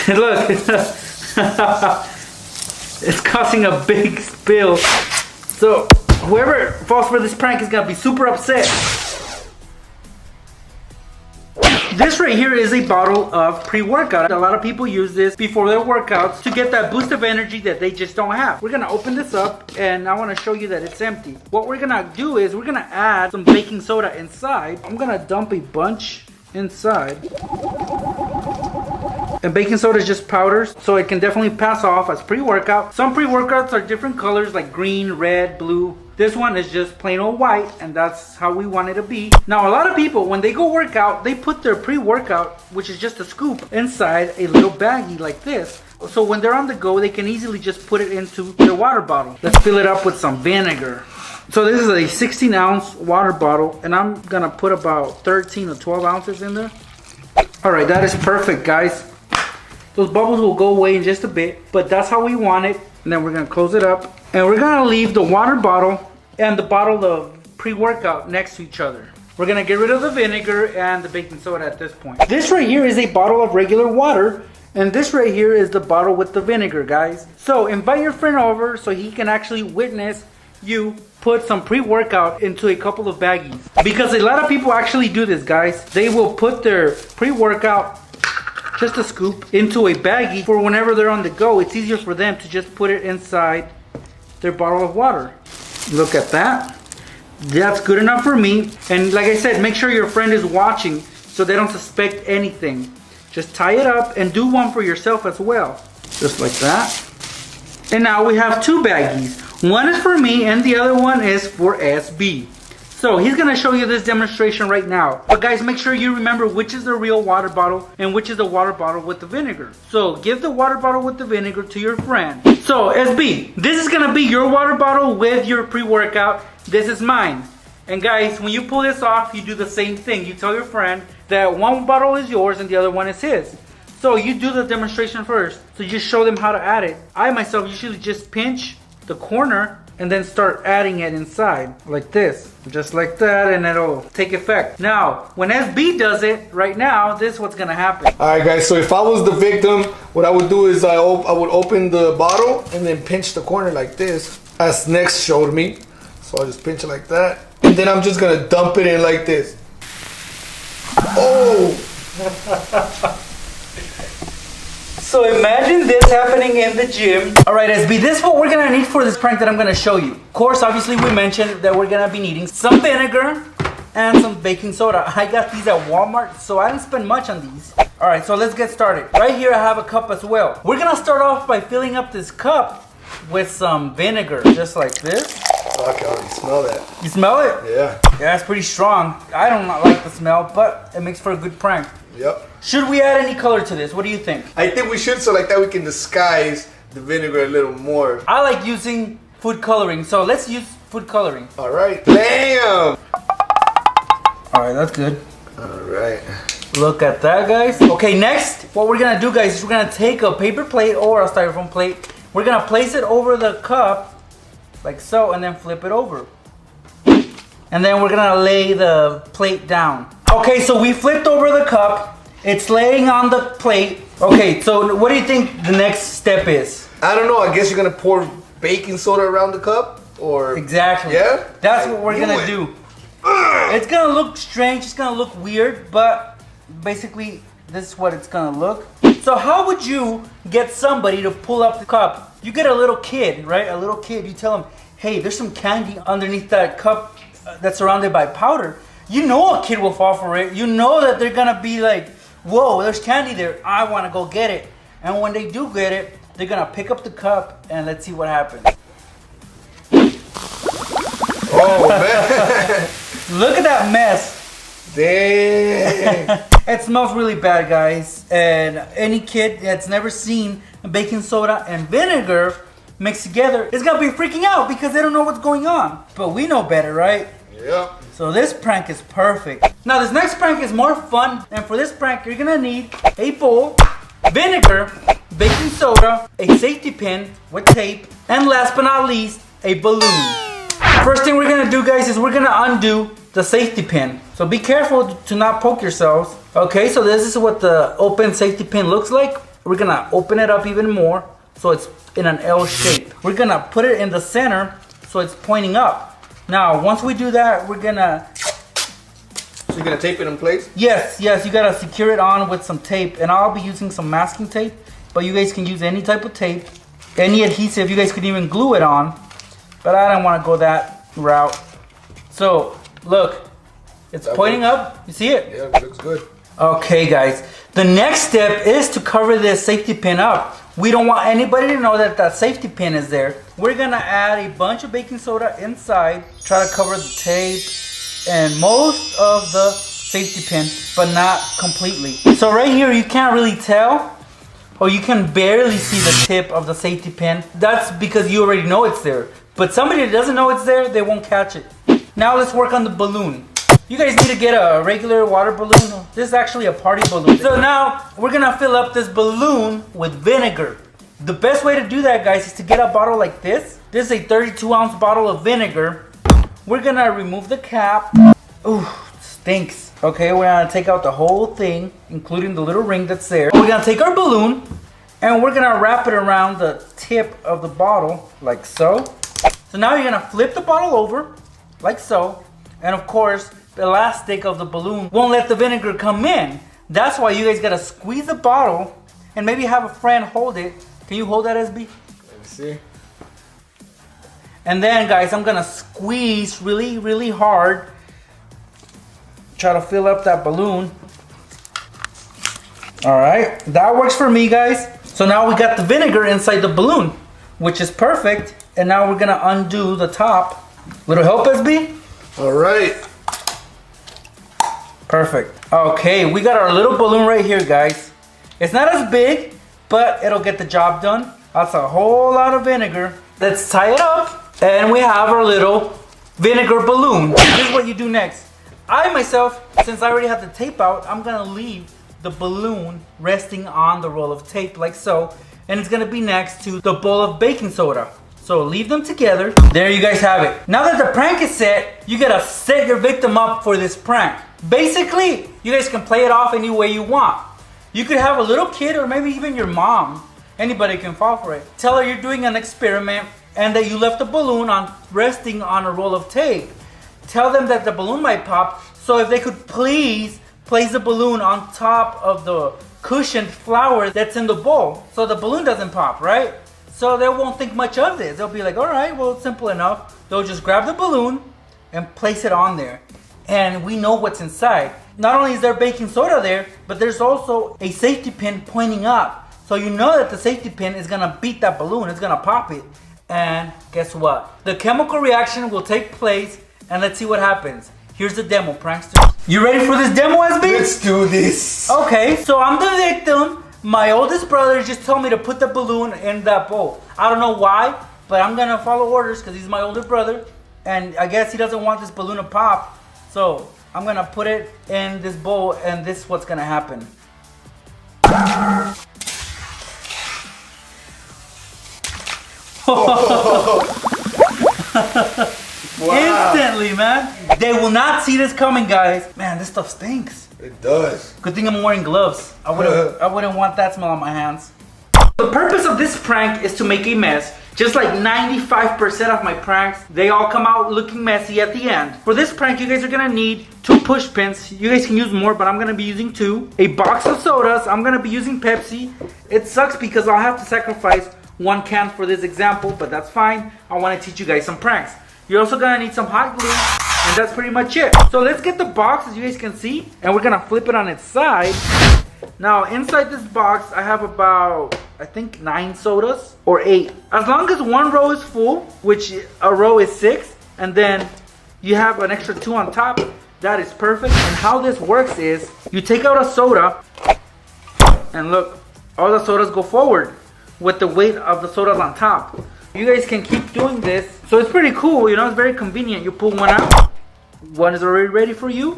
Look. It's causing a big spill. So whoever falls for this prank is gonna be super upset. This right here is a bottle of pre-workout. A lot of people use this before their workouts to get that boost of energy that they just don't have. We're gonna open this up and I wanna show you that it's empty. What we're gonna do is we're gonna add some baking soda inside. I'm gonna dump a bunch inside. And baking soda is just powders, so it can definitely pass off as pre-workout. Some pre-workouts are different colors like green, red, blue. This one is just plain old white, and that's how we want it to be. Now, a lot of people, when they go work out, they put their pre-workout, which is just a scoop, inside a little baggie like this. So when they're on the go, they can easily just put it into their water bottle. Let's fill it up with some vinegar. So this is a 16-ounce water bottle, and I'm gonna put about 13 or 12 ounces in there. All right, that is perfect, guys. Those bubbles will go away in just a bit, but that's how we want it. And then we're gonna close it up. And we're gonna leave the water bottle and the bottle of pre-workout next to each other. We're gonna get rid of the vinegar and the baking soda at this point. This right here is a bottle of regular water, and this right here is the bottle with the vinegar, guys. So invite your friend over so he can actually witness you put some pre-workout into a couple of baggies. Because a lot of people actually do this, guys. They will put their pre-workout, just a scoop, into a baggie for whenever they're on the go. It's easier for them to just put it inside their bottle of water. Look at that. That's good enough for me. And like I said, make sure your friend is watching so they don't suspect anything. Just tie it up and do one for yourself as well. Just like that. And now we have two baggies. One is for me and the other one is for SB. So he's gonna show you this demonstration right now. But guys, make sure you remember which is the real water bottle and which is the water bottle with the vinegar. So give the water bottle with the vinegar to your friend. So SB, this is gonna be your water bottle with your pre-workout. This is mine. And guys, when you pull this off, you do the same thing. You tell your friend that one bottle is yours and the other one is his. So you do the demonstration first. So you just show them how to add it. I myself usually just pinch the corner and then start adding it inside like this, just like that, and it'll take effect. Now when SB does it right now, this is what's gonna happen. All right guys, so if I was the victim, what I would do is I would open the bottle and then pinch the corner like this, as Nex showed me. So I'll just pinch it like that, and then I'm just gonna dump it in like this. Oh! So imagine this happening in the gym. All right, SB, this is what we're gonna need for this prank that I'm gonna show you. Of course, obviously we mentioned that we're gonna be needing some vinegar and some baking soda. I got these at Walmart, so I didn't spend much on these. All right, so let's get started. Right here, I have a cup as well. We're gonna start off by filling up this cup with some vinegar, just like this. Oh, I can already smell that. You smell it? Yeah. Yeah, it's pretty strong. I don't like the smell, but it makes for a good prank. Yep. Should we add any color to this? What do you think? I think we should, so like that we can disguise the vinegar a little more. I like using food coloring, so let's use food coloring. All right. Bam! All right, that's good. All right. Look at that, guys. Okay, next, what we're gonna do, guys, is we're gonna take a paper plate or a styrofoam plate. We're gonna place it over the cup, like so, and then flip it over. And then we're gonna lay the plate down. Okay, so we flipped over the cup. It's laying on the plate. Okay, so what do you think the next step is? I don't know. I guess you're gonna pour baking soda around the cup, or exactly. Yeah. That's what we're gonna do. It's gonna look strange. It's gonna look weird, but basically, this is what it's gonna look. So how would you get somebody to pull up the cup? You get a little kid, right? A little kid. You tell them, hey, there's some candy underneath that cup that's surrounded by powder. You know a kid will fall for it. You know that they're gonna be like, whoa, there's candy there. I wanna go get it. And when they do get it, they're gonna pick up the cup and let's see what happens. Oh man. Look at that mess. Dang. It smells really bad, guys. And any kid that's never seen baking soda and vinegar mixed together is gonna be freaking out because they don't know what's going on. But we know better, right? Yep. So this prank is perfect. Now this next prank is more fun, and for this prank you're gonna need a bowl, vinegar, baking soda, a safety pin with tape, and last but not least, a balloon. First thing we're gonna do, guys, is we're gonna undo the safety pin. So be careful to not poke yourselves. Okay, so this is what the open safety pin looks like. We're gonna open it up even more so it's in an L shape. We're gonna put it in the center so it's pointing up. Now, once we do that, we're gonna... So you're gonna tape it in place? Yes, you gotta secure it on with some tape, and I'll be using some masking tape, but you guys can use any type of tape, any adhesive. You guys could even glue it on, but I don't want to go that route. So look, it's pointing up. You see it? Yeah, it looks good. Okay, guys, the next step is to cover this safety pin up. We don't want anybody to know that that safety pin is there. We're gonna add a bunch of baking soda inside, try to cover the tape and most of the safety pin, but not completely. So right here, you can't really tell, or you can barely see the tip of the safety pin. That's because you already know it's there. But somebody that doesn't know it's there, they won't catch it. Now let's work on the balloon. You guys need to get a regular water balloon. This is actually a party balloon. So now we're gonna fill up this balloon with vinegar. The best way to do that, guys, is to get a bottle like this. This is a 32-ounce bottle of vinegar. We're gonna remove the cap. Ooh, it stinks. Okay, we're gonna take out the whole thing, including the little ring that's there. We're gonna take our balloon and we're gonna wrap it around the tip of the bottle, like so. So now you're gonna flip the bottle over, like so. And of course, the elastic of the balloon won't let the vinegar come in. That's why you guys gotta squeeze the bottle and maybe have a friend hold it. Can you hold that, SB? Let me see. And then, guys, I'm gonna squeeze really, really hard. Try to fill up that balloon. All right, that works for me, guys. So now we got the vinegar inside the balloon, which is perfect. And now we're gonna undo the top. Little help, SB? All right. Perfect. Okay, we got our little balloon right here, guys. It's not as big, but it'll get the job done. That's a whole lot of vinegar. Let's tie it up, and we have our little vinegar balloon. This is what you do next. I myself, since I already have the tape out, I'm gonna leave the balloon resting on the roll of tape like so, and it's gonna be next to the bowl of baking soda. So leave them together. There you guys have it. Now that the prank is set, you gotta set your victim up for this prank. Basically, you guys can play it off any way you want. You could have a little kid or maybe even your mom. Anybody can fall for it. Tell her you're doing an experiment and that you left the balloon resting on a roll of tape. Tell them that the balloon might pop, so if they could please place the balloon on top of the cushioned flour that's in the bowl so the balloon doesn't pop, right? So they won't think much of this. They'll be like, all right, well, it's simple enough. They'll just grab the balloon and place it on there. And we know what's inside. Not only is there baking soda there, but there's also a safety pin pointing up. So you know that the safety pin is gonna beat that balloon, it's gonna pop it. And guess what? The chemical reaction will take place, and let's see what happens. Here's the demo, pranksters. You ready for this demo, SB? Let's do this. Okay, so I'm the victim. My oldest brother just told me to put the balloon in that bowl. I don't know why, but I'm gonna follow orders because he's my older brother. And I guess he doesn't want this balloon to pop. So I'm gonna put it in this bowl, and this is what's gonna happen. Wow. Instantly, man. They will not see this coming, guys. Man, this stuff stinks. It does. Good thing I'm wearing gloves. I wouldn't want that smell on my hands. The purpose of this prank is to make a mess. Just like 95% of my pranks, they all come out looking messy at the end. For this prank, you guys are gonna need 2 push pins. You guys can use more, but I'm gonna be using 2. A box of sodas. I'm gonna be using Pepsi. It sucks because I'll have to sacrifice 1 can for this example, but that's fine. I wanna teach you guys some pranks. You're also gonna need some hot glue, and that's pretty much it. So let's get the box, as you guys can see, and we're gonna flip it on its side. Now, inside this box, I have about, I think, 9 sodas, or 8. As long as 1 row is full, which a row is 6, and then you have an extra 2 on top, that is perfect. And how this works is, you take out a soda, and look, all the sodas go forward with the weight of the sodas on top. You guys can keep doing this. So it's pretty cool, you know, it's very convenient. You pull one out, one is already ready for you.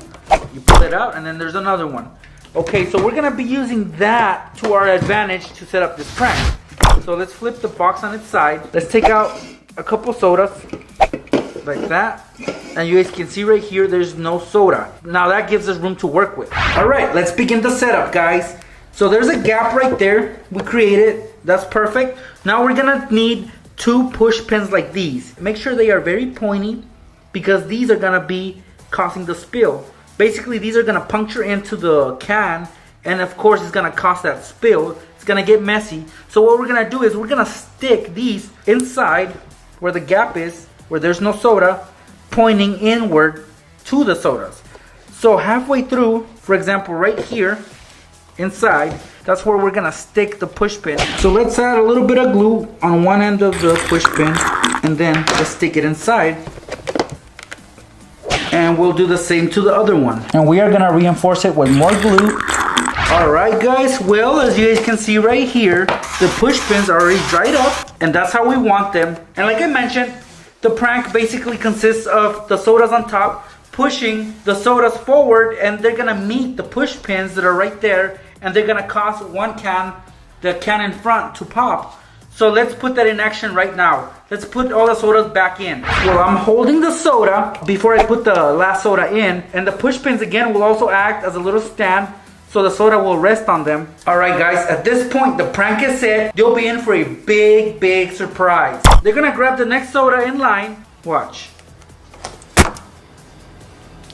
You pull it out, and then there's another one. Okay, so we're gonna be using that to our advantage to set up this prank. So let's flip the box on its side. Let's take out a couple sodas, like that. And you guys can see right here, there's no soda. Now that gives us room to work with. All right, let's begin the setup, guys. So there's a gap right there. We created. That's perfect. Now we're gonna need 2 push pins like these. Make sure they are very pointy because these are gonna be causing the spill. Basically, these are gonna puncture into the can, and of course it's gonna cause that spill. It's gonna get messy. So what we're gonna do is we're gonna stick these inside where the gap is, where there's no soda, pointing inward to the sodas. So halfway through, for example, right here, inside, that's where we're gonna stick the push pin. So let's add a little bit of glue on one end of the push pin, and then let's stick it inside. And we'll do the same to the other one. And we are gonna reinforce it with more glue. Alright guys, well, as you guys can see right here, the push pins are already dried up, and that's how we want them. And like I mentioned, the prank basically consists of the sodas on top pushing the sodas forward, and they're gonna meet the push pins that are right there, and they're gonna cause the can in front to pop. So let's put that in action right now. Let's put all the sodas back in. Well, I'm holding the soda before I put the last soda in, and the push pins again will also act as a little stand so the soda will rest on them. Alright guys, at this point the prank is set. You'll be in for a big surprise. They're gonna grab the next soda in line. Watch.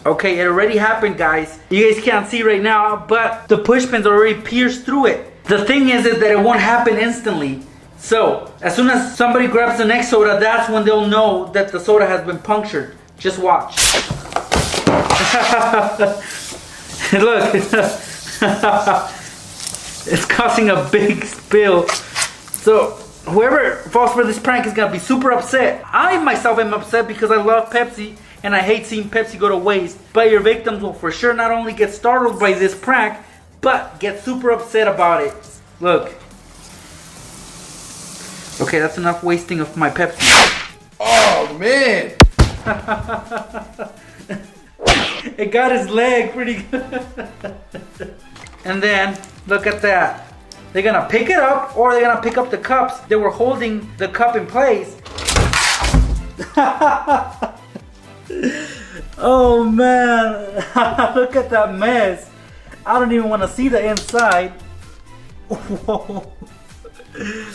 Okay, it already happened, guys. You guys can't see right now, but the push pins already pierced through it. The thing is that it won't happen instantly. So, as soon as somebody grabs the next soda, that's when they'll know that the soda has been punctured. Just watch. Look. It's causing a big spill. So, whoever falls for this prank is gonna be super upset. I myself am upset because I love Pepsi and I hate seeing Pepsi go to waste. But your victims will for sure not only get startled by this prank, but get super upset about it. Look. Okay, that's enough wasting of my Pepsi. Oh, man. It got his leg pretty good. And then, look at that. They're gonna pick it up, or they're gonna pick up the cups. They were holding the cup in place. Oh man, look at that mess. I don't even want to see the inside. Whoa.